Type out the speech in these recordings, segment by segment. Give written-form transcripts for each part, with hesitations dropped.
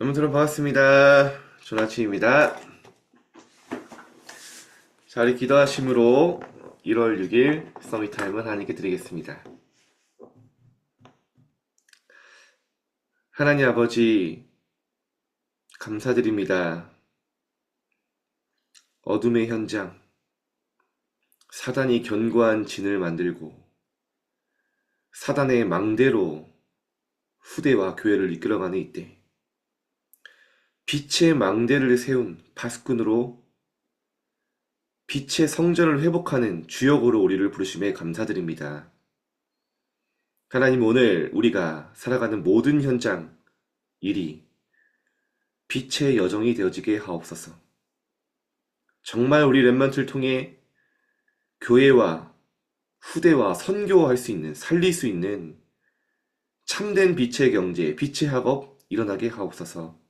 여러분 반갑습니다. 조나치입니다. 자, 우리 기도하심으로 1월 6일 서밋타임을 하나님께 드리겠습니다. 하나님 아버지, 감사드립니다. 어둠의 현장, 사단이 견고한 진을 만들고 사단의 망대로 후대와 교회를 이끌어가는 이때 빛의 망대를 세운 파수꾼으로 빛의 성전을 회복하는 주역으로 우리를 부르심에 감사드립니다. 하나님, 오늘 우리가 살아가는 모든 현장, 일이 빛의 여정이 되어지게 하옵소서. 정말 우리 렘넌트를 통해 교회와 후대와 선교할 수 있는, 살릴 수 있는 참된 빛의 경제, 빛의 학업 일어나게 하옵소서.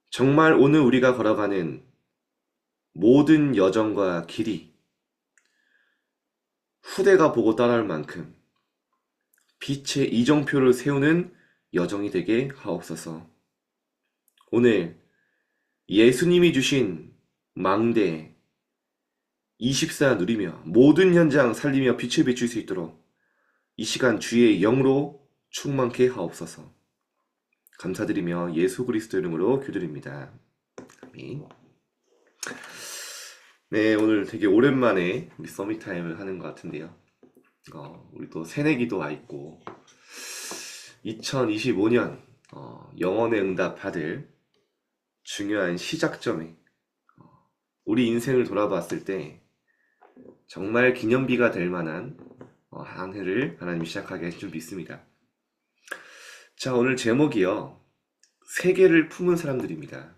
정말 오늘 우리가 걸어가는 모든 여정과 길이 후대가 보고 따라올 만큼 빛의 이정표를 세우는 여정이 되게 하옵소서. 오늘 예수님이 주신 망대 24 누리며 모든 현장 살리며 빛을 비출 수 있도록 이 시간 주의 영으로 충만케 하옵소서. 감사드리며 예수 그리스도 이름으로 기도드립니다. 아멘. 네, 오늘 되게 오랜만에 우리 서밋타임을 하는 것 같은데요. 우리 또 새내기도 와 있고 2025년 영혼의 응답 받을 중요한 시작점에 우리 인생을 돌아봤을 때 정말 기념비가 될 만한 한 해를 하나님이 시작하게 하실 줄 믿습니다. 자, 오늘 제목이요, 세계를 품은 사람들입니다.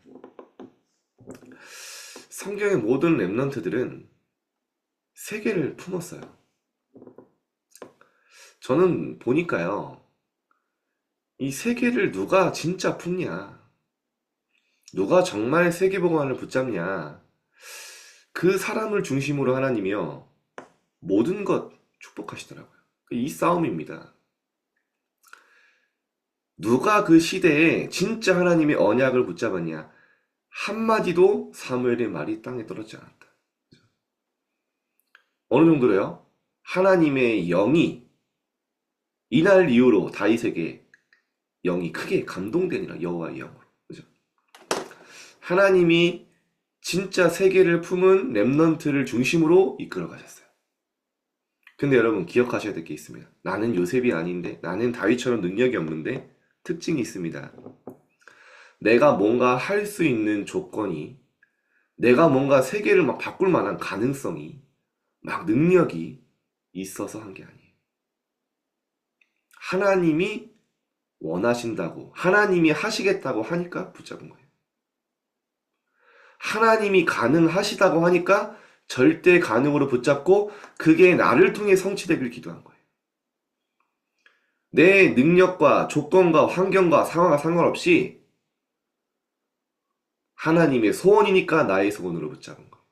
성경의 모든 렘넌트들은 세계를 품었어요. 저는 보니까요, 이 세계를 누가 진짜 품냐, 누가 정말 세계복음화를 붙잡냐, 그 사람을 중심으로 하나님이요 모든 것 축복하시더라고요. 이 싸움입니다. 누가 그 시대에 진짜 하나님의 언약을 붙잡았냐, 한마디도 사무엘의 말이 땅에 떨어지지 않았다. 어느 정도로요? 하나님의 영이 이날 이후로 다윗에게 영이 크게 감동되니라, 여호와의 영으로. 그죠? 하나님이 진짜 세계를 품은 렘넌트를 중심으로 이끌어 가셨어요. 근데 여러분 기억하셔야 될 게 있습니다. 나는 요셉이 아닌데, 나는 다윗처럼 능력이 없는데, 특징이 있습니다. 내가 뭔가 할 수 있는 조건이, 내가 뭔가 세계를 막 바꿀 만한 가능성이, 막 능력이 있어서 한 게 아니에요. 하나님이 원하신다고, 하나님이 하시겠다고 하니까 붙잡은 거예요. 하나님이 가능하시다고 하니까 절대 가능으로 붙잡고 그게 나를 통해 성취되길 기도한 거예요. 내 능력과 조건과 환경과 상황과 상관없이 하나님의 소원이니까 나의 소원으로 붙잡은 거예요.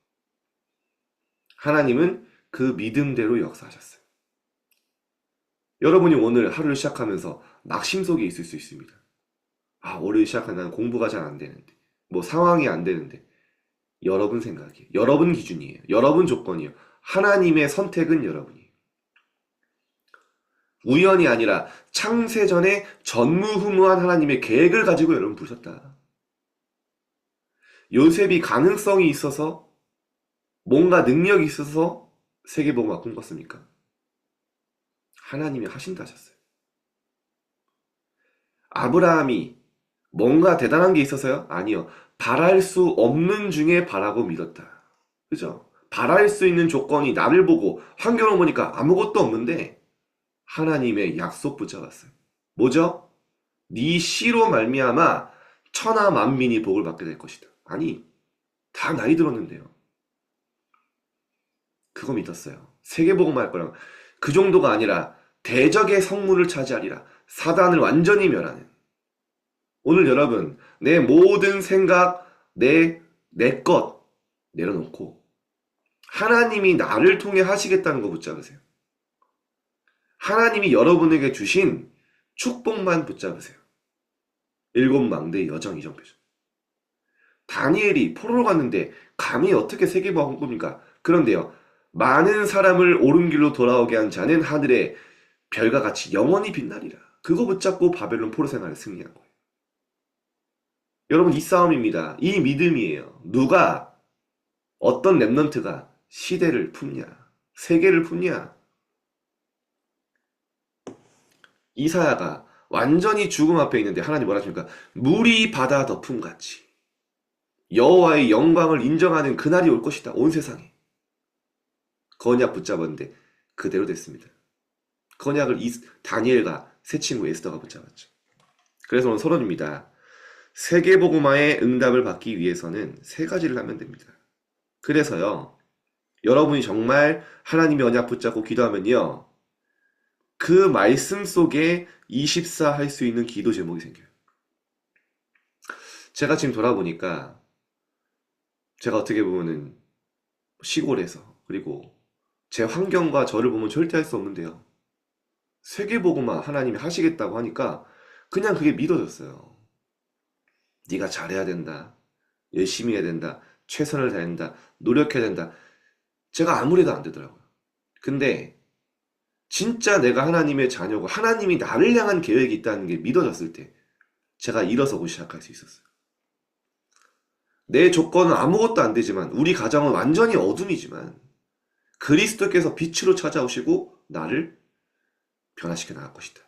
하나님은 그 믿음대로 역사하셨어요. 여러분이 오늘 하루를 시작하면서 낙심 속에 있을 수 있습니다. 월요일 시작한 나는 공부가 잘 안 되는데, 뭐 상황이 안 되는데. 여러분 생각이에요. 여러분 기준이에요. 여러분 조건이에요. 하나님의 선택은 여러분이에요. 우연이 아니라 창세전에 전무후무한 하나님의 계획을 가지고 여러분 부르셨다. 요셉이 가능성이 있어서, 뭔가 능력이 있어서 세계복음화 꿈꿨습니까? 하나님이 하신다 하셨어요. 아브라함이 뭔가 대단한 게 있어서요? 아니요. 바랄 수 없는 중에 바라고 믿었다. 그죠? 바랄 수 있는 조건이 나를 보고 환경을 보니까 아무것도 없는데 하나님의 약속 붙잡았어요. 뭐죠? 네 씨로 말미암아 천하 만민이 복을 받게 될 것이다. 아니, 다 나이 들었는데요. 그거 믿었어요. 세계복음화 할 거라고. 그 정도가 아니라 대적의 성문을 차지하리라. 사단을 완전히 멸하는. 오늘 여러분, 내 모든 생각, 내 것 내려놓고 하나님이 나를 통해 하시겠다는 거 붙잡으세요. 하나님이 여러분에게 주신 축복만 붙잡으세요. 일곱 망대의 여정 이정표죠. 다니엘이 포로로 갔는데 감히 어떻게 세계복음을 꿉니까? 그런데요, 많은 사람을 옳은 길로 돌아오게 한 자는 하늘의 별과 같이 영원히 빛나리라. 그거 붙잡고 바벨론 포로 생활을 승리한 거예요. 여러분, 이 싸움입니다. 이 믿음이에요. 누가, 어떤 렘넌트가 시대를 품냐, 세계를 품냐. 이사야가 완전히 죽음 앞에 있는데 하나님 뭐라 하십니까? 물이 바다 덮음같이 여호와의 영광을 인정하는 그날이 올 것이다. 온 세상에. 건약 붙잡았는데 그대로 됐습니다. 건약을 다니엘과 세 친구 에스더가 붙잡았죠. 그래서 오늘 서론입니다. 세계복음화의 응답을 받기 위해서는 세 가지를 하면 됩니다. 그래서요, 여러분이 정말 하나님의 언약 붙잡고 기도하면요, 그 말씀 속에 24 할 수 있는 기도 제목이 생겨요. 제가 지금 돌아보니까 제가 어떻게 보면은 시골에서, 그리고 제 환경과 저를 보면 절대 할 수 없는데요, 세계복음화 하나님이 하시겠다고 하니까 그냥 그게 믿어졌어요. 네가 잘해야 된다, 열심히 해야 된다, 최선을 다해야 된다, 노력해야 된다. 제가 아무래도 안 되더라고요. 근데 진짜 내가 하나님의 자녀고 하나님이 나를 향한 계획이 있다는 게 믿어졌을 때 제가 일어서고 시작할 수 있었어요. 내 조건은 아무것도 안 되지만, 우리 가정은 완전히 어둠이지만 그리스도께서 빛으로 찾아오시고 나를 변화시켜 나갈 것이다.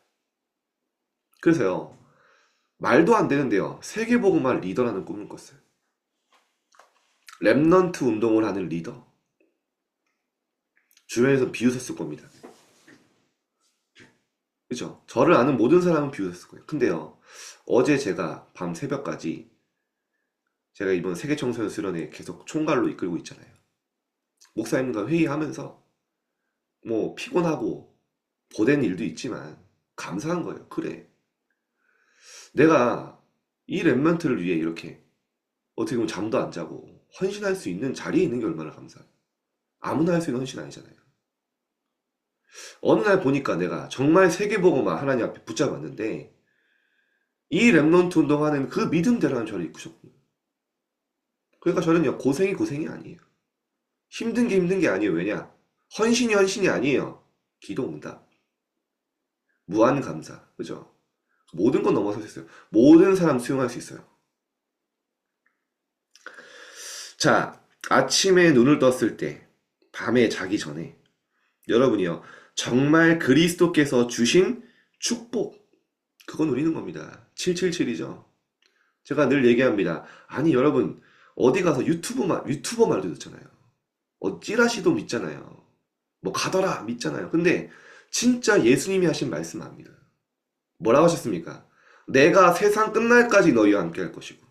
그래서요, 말도 안 되는데요, 세계복음화 리더라는 꿈을 꿨어요. 렘넌트 운동을 하는 리더. 주변에서 비웃었을 겁니다. 그죠? 저를 아는 모든 사람은 비웃었을 거예요. 근데요, 어제 제가 밤 새벽까지, 제가 이번 세계청소년 수련회 계속 총괄로 이끌고 있잖아요. 목사님과 회의하면서 뭐 피곤하고 고된 일도 있지만 감사한 거예요. 그래, 내가 이 렘넌트를 위해 이렇게 어떻게 보면 잠도 안 자고 헌신할 수 있는 자리에 있는 게 얼마나 감사해요. 아무나 할 수 있는 헌신 아니잖아요. 어느 날 보니까 내가 정말 세계복음화 하나님 앞에 붙잡았는데, 이 렘넌트 운동하는 그 믿음대로 저를 이끄셨군요. 그러니까 저는요, 고생이 아니에요. 힘든 게 힘든 게 아니에요. 왜냐? 헌신이 아니에요. 기도 응답, 무한 감사, 그죠? 모든 건 넘어설 수 있어요. 모든 사람 수용할 수 있어요. 자, 아침에 눈을 떴을 때, 밤에 자기 전에 여러분이요, 정말 그리스도께서 주신 축복, 그거 누리는 겁니다. 777이죠. 제가 늘 얘기합니다. 아니 여러분, 어디 가서 유튜버 말도 듣잖아요. 찌라시도 믿잖아요. 뭐 가더라 믿잖아요. 근데 진짜 예수님이 하신 말씀 압니다. 뭐라고 하셨습니까? 내가 세상 끝날까지 너희와 함께 할 것이고,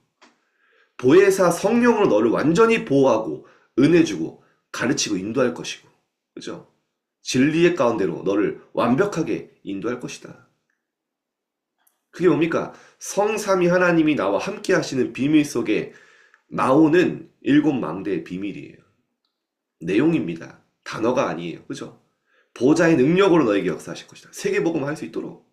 보혜사 성령으로 너를 완전히 보호하고 은혜 주고 가르치고 인도할 것이고, 그죠? 진리의 가운데로 너를 완벽하게 인도할 것이다. 그게 뭡니까? 성삼위 하나님이 나와 함께 하시는 비밀 속에 나오는 일곱 망대의 비밀이에요. 내용입니다. 단어가 아니에요. 그죠? 보좌의 능력으로 너에게 역사하실 것이다. 세계복음 할 수 있도록.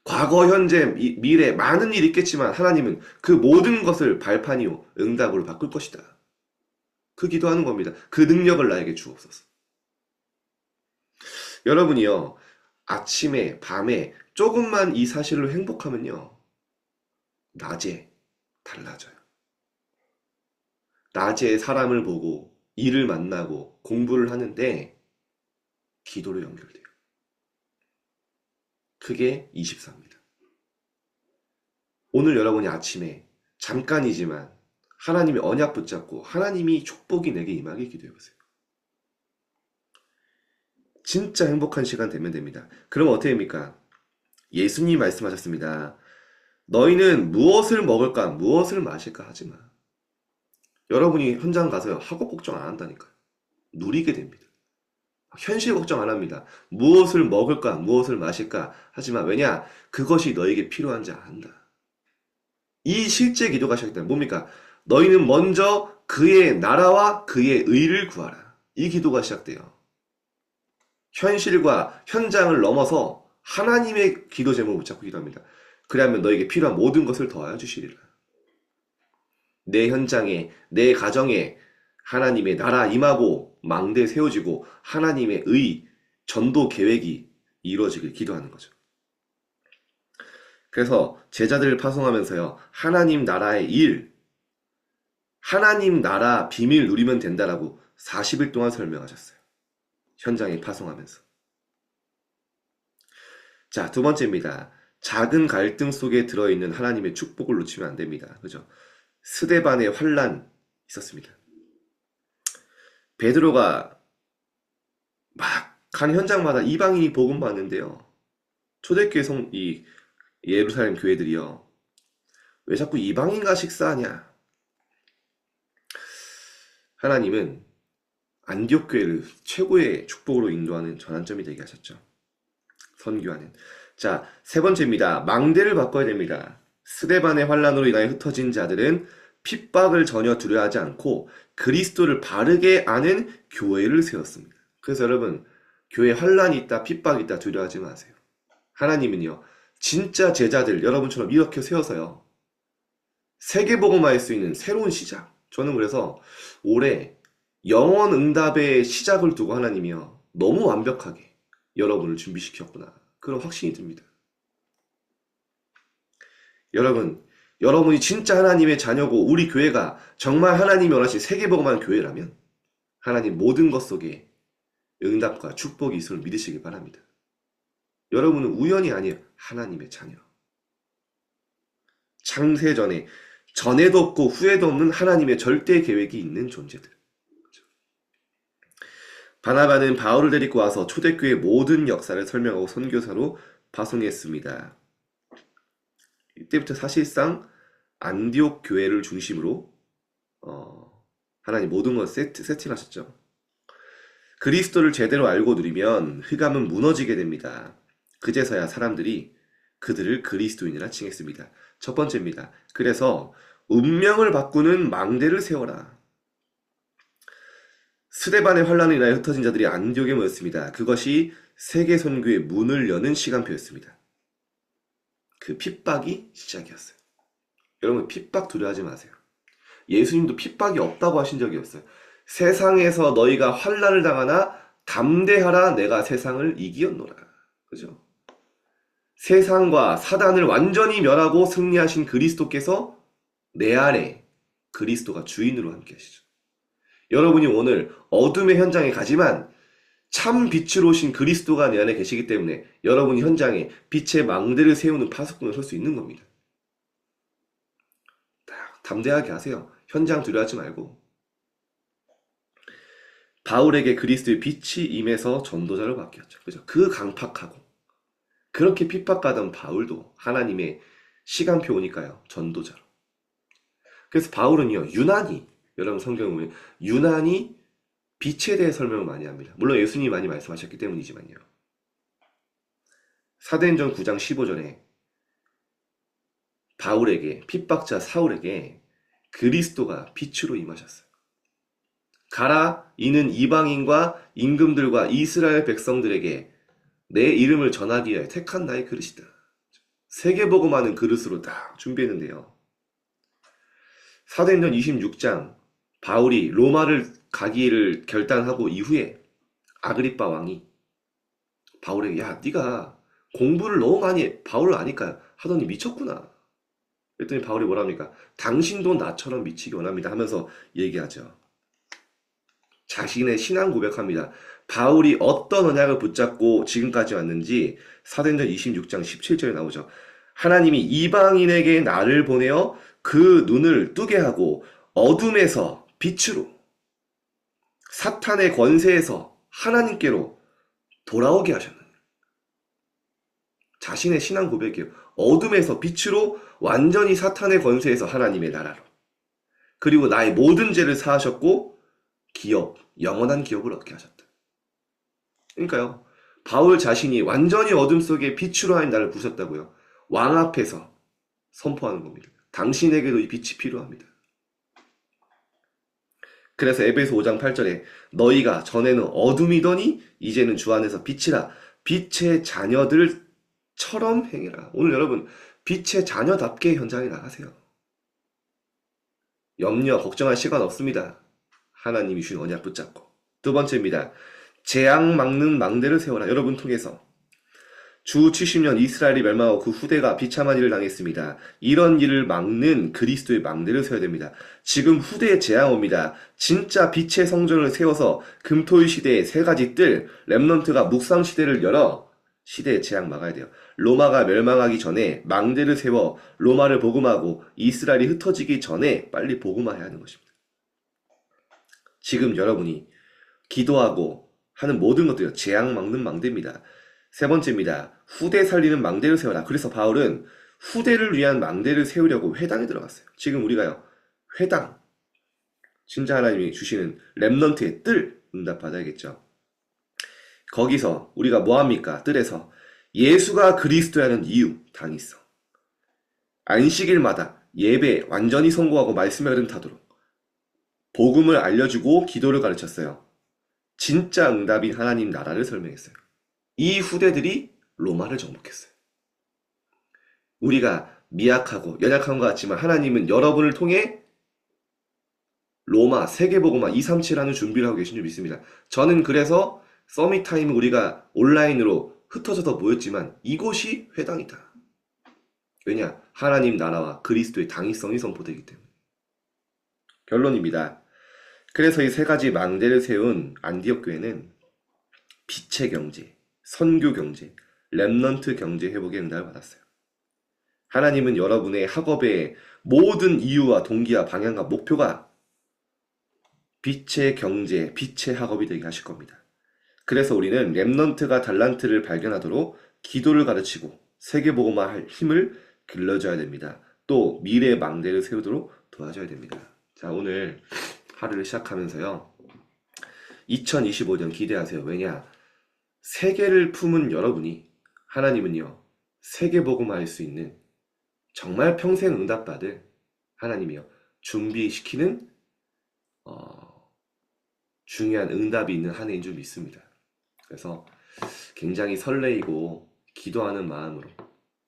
과거, 현재, 미래 많은 일이 있겠지만 하나님은 그 모든 것을 발판이요 응답으로 바꿀 것이다. 그 기도하는 겁니다. 그 능력을 나에게 주옵소서. 여러분이요, 아침에 밤에 조금만 이 사실로 행복하면요, 낮에 달라져요. 낮에 사람을 보고 일을 만나고 공부를 하는데 기도로 연결돼요. 그게 24입니다. 오늘 여러분이 아침에 잠깐이지만 하나님의 언약 붙잡고 하나님이 축복이 내게 임하게 기도해보세요. 진짜 행복한 시간 되면 됩니다. 그럼 어떻게 됩니까? 예수님이 말씀하셨습니다. 너희는 무엇을 먹을까 무엇을 마실까 하지 마. 여러분이 현장 가서요, 학업 걱정 안 한다니까요. 누리게 됩니다. 현실 걱정 안 합니다. 무엇을 먹을까 무엇을 마실까 하지만, 왜냐? 그것이 너에게 필요한지 안다. 이 실제 기도가 시작된다. 뭡니까? 너희는 먼저 그의 나라와 그의 의를 구하라. 이 기도가 시작돼요. 현실과 현장을 넘어서 하나님의 기도 제목을 붙잡고 기도합니다. 그리하면 너에게 필요한 모든 것을 더하여 주시리라. 내 현장에, 내 가정에 하나님의 나라 임하고 망대 세워지고 하나님의 전도 계획이 이루어지길 기도하는 거죠. 그래서 제자들을 파송하면서요, 하나님 나라의 일, 하나님 나라 비밀 누리면 된다라고 40일 동안 설명하셨어요. 현장에 파송하면서. 자, 두 번째입니다. 작은 갈등 속에 들어있는 하나님의 축복을 놓치면 안 됩니다. 그죠? 스데반의 환란 있었습니다. 베드로가 막 간 현장마다 이방인이 복음 받는데요. 초대교회 이 예루살렘 교회들이요. 왜 자꾸 이방인과 식사하냐? 하나님은 안디옥 교회를 최고의 축복으로 인도하는 전환점이 되게 하셨죠. 선교하는. 자, 세 번째입니다. 망대를 바꿔야 됩니다. 스데반의 환란으로 인하여 흩어진 자들은 핍박을 전혀 두려워하지 않고 그리스도를 바르게 아는 교회를 세웠습니다. 그래서 여러분, 교회에 환란이 있다, 핍박이 있다 두려워하지 마세요. 하나님은요, 진짜 제자들 여러분처럼 이렇게 세워서요, 세계복음화할 수 있는 새로운 시작. 저는 그래서 올해 영원 응답의 시작을 두고 하나님이요, 너무 완벽하게 여러분을 준비시켰구나, 그런 확신이 듭니다. 여러분이 진짜 하나님의 자녀고 우리 교회가 정말 하나님이 원하신 세계복음화한 교회라면 하나님 모든 것 속에 응답과 축복이 있음을 믿으시기 바랍니다. 여러분은 우연이 아니에요. 하나님의 자녀. 창세전에 전에도 없고 후에도 없는 하나님의 절대 계획이 있는 존재들. 바나바는 바울을 데리고 와서 초대교회의 모든 역사를 설명하고 선교사로 파송했습니다. 이때부터 사실상 안디옥 교회를 중심으로 하나님 모든 걸 세팅하셨죠. 그리스도를 제대로 알고 누리면 흑암은 무너지게 됩니다. 그제서야 사람들이 그들을 그리스도인이라 칭했습니다. 첫 번째입니다. 그래서 운명을 바꾸는 망대를 세워라. 스데반의 환란으로 인하여 흩어진 자들이 안디옥에 모였습니다. 그것이 세계 선교의 문을 여는 시간표였습니다. 그 핍박이 시작이었어요. 여러분, 핍박 두려워하지 마세요. 예수님도 핍박이 없다고 하신 적이 없어요. 세상에서 너희가 환난을 당하나 담대하라, 내가 세상을 이기었노라. 그죠? 세상과 사단을 완전히 멸하고 승리하신 그리스도께서 내 안에 그리스도가 주인으로 함께 하시죠. 여러분이 오늘 어둠의 현장에 가지만 참 빛으로 오신 그리스도가 내 안에 계시기 때문에 여러분이 현장에 빛의 망대를 세우는 파수꾼을 설 수 있는 겁니다. 담대하게 하세요. 현장 두려워하지 말고. 바울에게 그리스도의 빛이 임해서 전도자로 바뀌었죠. 그죠? 그 강팍하고 그렇게 핍박받은 바울도 하나님의 시간표 오니까요, 전도자로. 그래서 바울은요, 유난히, 여러분 성경에 보면 유난히 빛에 대해 설명을 많이 합니다. 물론 예수님이 많이 말씀하셨기 때문이지만요. 사도행전 9장 15절에 바울에게, 핍박자 사울에게 그리스도가 빛으로 임하셨어요. 가라, 이는 이방인과 임금들과 이스라엘 백성들에게 내 이름을 전하기 위해 택한 나의 그릇이다. 세계복음하는 그릇으로 딱 준비했는데요. 사도행전 26장, 바울이 로마를 가기를 결단하고 이후에 아그리빠 왕이 바울에게, 야, 네가 공부를 너무 많이 해. 바울을 아니까 하더니 미쳤구나. 그랬더니 바울이 뭐랍니까? 당신도 나처럼 미치기 원합니다 하면서 얘기하죠. 자신의 신앙 고백합니다. 바울이 어떤 언약을 붙잡고 지금까지 왔는지 사도행전 26장 17절에 나오죠. 하나님이 이방인에게 나를 보내어 그 눈을 뜨게 하고 어둠에서 빛으로, 사탄의 권세에서 하나님께로 돌아오게 하셨느니라. 자신의 신앙 고백이에요. 어둠에서 빛으로, 완전히 사탄의 권세에서 하나님의 나라로. 그리고 나의 모든 죄를 사하셨고 기업, 영원한 기업을 얻게 하셨다. 그러니까요, 바울 자신이 완전히 어둠 속에 빛으로 하인 나를 부셨다고요. 왕 앞에서 선포하는 겁니다. 당신에게도 이 빛이 필요합니다. 그래서 에베소 5장 8절에 너희가 전에는 어둠이더니 이제는 주 안에서 빛이라, 빛의 자녀들처럼 행해라. 오늘 여러분, 빛의 자녀답게 현장에 나가세요. 염려, 걱정할 시간 없습니다. 하나님이 주신 언약 붙잡고. 두 번째입니다. 재앙 막는 망대를 세워라. 여러분 통해서 주 70년 이스라엘이 멸망하고 그 후대가 비참한 일을 당했습니다. 이런 일을 막는 그리스도의 망대를 세워야 됩니다. 지금 후대의 재앙 옵니다. 진짜 빛의 성전을 세워서 금토일 시대의 세 가지 뜰, 렘넌트가 묵상 시대를 열어 시대의 재앙 막아야 돼요. 로마가 멸망하기 전에 망대를 세워 로마를 복음하고 이스라엘이 흩어지기 전에 빨리 복음화해야 하는 것입니다. 지금 여러분이 기도하고 하는 모든 것들이 재앙 막는 망대입니다. 세 번째입니다. 후대 살리는 망대를 세워라. 그래서 바울은 후대를 위한 망대를 세우려고 회당에 들어갔어요. 지금 우리가요, 회당, 진짜 하나님이 주시는 렘넌트의 뜰 응답받아야겠죠. 거기서 우리가 뭐합니까? 뜰에서 예수가 그리스도라는 이유, 당이 있어. 안식일마다 예배 완전히 성공하고 말씀에 흐름타도록 복음을 알려주고 기도를 가르쳤어요. 진짜 응답인 하나님 나라를 설명했어요. 이 후대들이 로마를 정복했어요. 우리가 미약하고 연약한 것 같지만 하나님은 여러분을 통해 로마 세계복음화 237하는 준비를 하고 계신 줄 믿습니다. 저는 그래서 서밋타임은 우리가 온라인으로 흩어져서 모였지만 이곳이 회당이다. 왜냐? 하나님 나라와 그리스도의 당위성이 선포되기 때문에. 결론입니다. 그래서 이 세 가지 망대를 세운 안디옥 교회는 빛의 경제, 선교 경제, 렘넌트 경제 회복의 응답을 받았어요. 하나님은 여러분의 학업의 모든 이유와 동기와 방향과 목표가 빛의 경제, 빛의 학업이 되게 하실 겁니다. 그래서 우리는 렘넌트가 달란트를 발견하도록 기도를 가르치고 세계복음화할 힘을 길러줘야 됩니다. 또 미래의 망대를 세우도록 도와줘야 됩니다. 자, 오늘 하루를 시작하면서요, 2025년 기대하세요. 왜냐? 세계를 품은 여러분이 하나님은요, 세계복음화할 수 있는 정말 평생 응답받을 하나님이요, 준비시키는 중요한 응답이 있는 한 해인 줄 믿습니다. 그래서 굉장히 설레이고 기도하는 마음으로,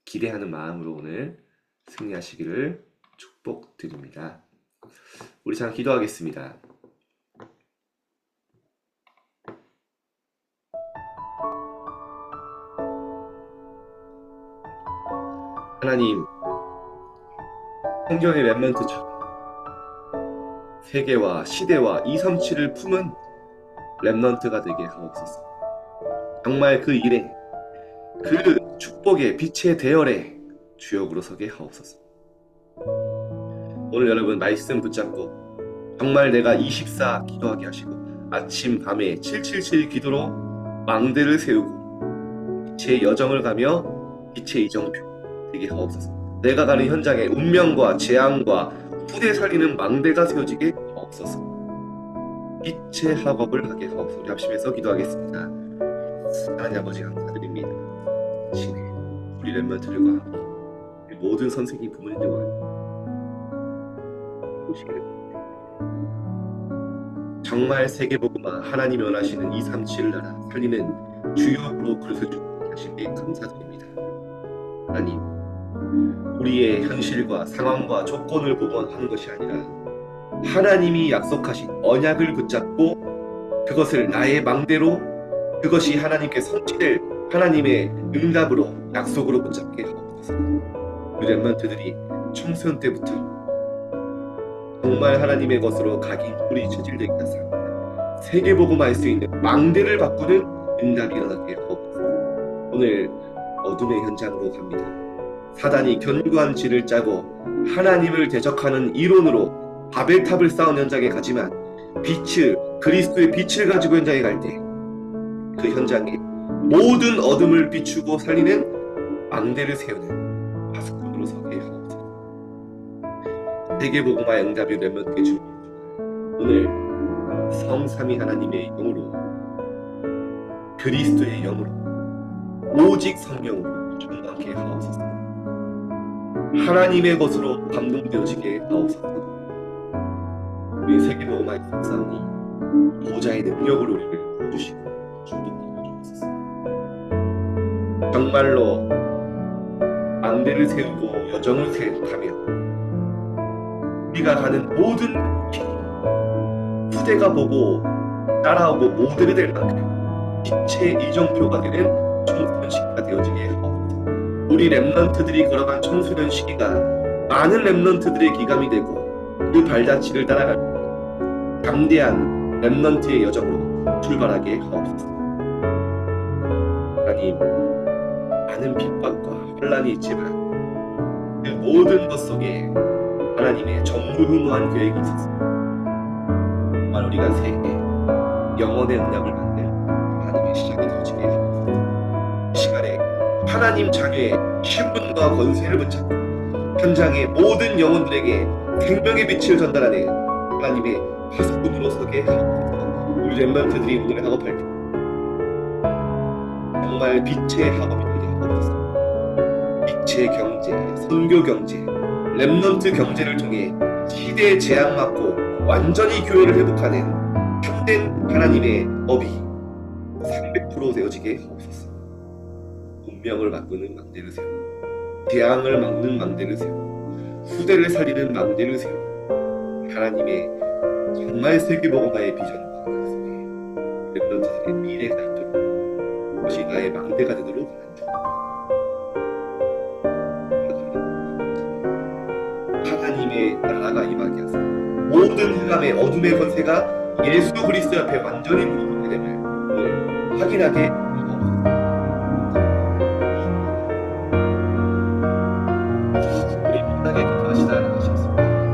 기대하는 마음으로 오늘 승리하시기를 축복드립니다. 우리 잠깐 기도하겠습니다. 하나님, 성경의 렘넌트처럼 세계와 시대와 237을 품은 렘넌트가 되게 하옵소서. 정말 그 일에, 그 축복의 빛의 대열에 주역으로 서게 하옵소서. 오늘 여러분 말씀 붙잡고 정말 내가 24 기도하게 하시고 아침 밤에 777 기도로 망대를 세우고 빛의 여정을 가며 빛의 이정표 되게 하옵소서. 내가 가는 현장에 운명과 재앙과 후대 살리는 망대가 세워지게 하옵소서. 빛의 학업을 하게 하옵소서. 우리 합심해서 기도하겠습니다. 하나님 아버지 감사드립니다. 신의 우리 렘넌트들과 함께 우리 모든 선생님 부모님들과 보시기를 정말 세계복음화 하나님이 원하시는 237 나라 살리는 주역으로 그릇을 주고 계신 데 감사드립니다. 하나님, 우리의 현실과 상황과 조건을 보고 하는 것이 아니라 하나님이 약속하신 언약을 붙잡고 그것을 나의 망대로, 그것이 하나님께 성취될 하나님의 응답으로, 약속으로 붙잡게 하옵소서. 우리 렘넌트들이 청소년 때부터 정말 하나님의 것으로 각인 뿌리 체질되게 하사 세계복음화할 수 있는 망대를 바꾸는 응답이 일어나게 하옵소서. 오늘 어둠의 현장으로 갑니다. 사단이 견고한 진을 짜고 하나님을 대적하는 이론으로 바벨탑을 쌓은 현장에 가지만 그리스도의 빛을 가지고 현장에 갈 때 그 현장에 모든 어둠을 비추고 살리는 망대를 세우는 파수꾼으로 서게 하옵소서. 세계복음화의 응답이 렘넌트에게 주옵소서. 오늘 성삼위 하나님의 영으로, 그리스도의 영으로, 오직 성령으로 충만케 하옵소서. 하나님의 것으로 감동되어지게 하옵소서. 우리 세계복음화의 속사오니 보좌의 능력으로 우리를 부어주시고 축복하여 주옵소서. 정말로 망대를 세우고 여정을 세우가며 우리가 가는 모든 길, 후대가 보고 따라오고 모델이 될 만큼 빛의 이정표가 되는 청소년 시기가 되어지게 하옵소서. 우리 렘넌트들이 걸어간 청소년 시기가 많은 렘넌트들의 기감이 되고 그 발자취를 따라갈 담대한 렘넌트의 여정으로 출발하게 하옵소서. 하나님, 많은 핍박과 혼란이 있지만 그 모든 것 속에 하나님의 전무후무한 계획이 있었습니다. 정말 우리가 세계 영혼의 언약을 만들 하나님의 시작이 되어지게 하옵소서. 이 시간에 하나님 자녀의 신분과 권세를 붙잡고 현장의 모든 영혼들에게 생명의 빛을 전달하는 하나님의 파수꾼으로 서게 하옵소서. 우리 렘넌트들이 오늘 학업할 때 정말 빛의 학업이 되게 하옵소서. 빛의 경제, 선교 경제, 렘넌트 경제를 통해 시대의 재앙 맞고 완전히 교회를 회복하는 참된 하나님의 업이 300% 되어지게 하옵소서. 운명을 바꾸는 망대를 세워 재앙을 막는 망대를 세워 후대를 살리는 망대를 세워 하나님의 정말 세계복음화의 비전과 그 속에 렘넌트들의 미래가 있도록 그것이 나의 망대가 되도록 하나님의 나라가 임하게 하소서. 모든 흑암의 어둠의 권세가 예수 그리스도 앞에 완전히 무릎 꿇게 됨을 오늘 확인하게 하옵소서.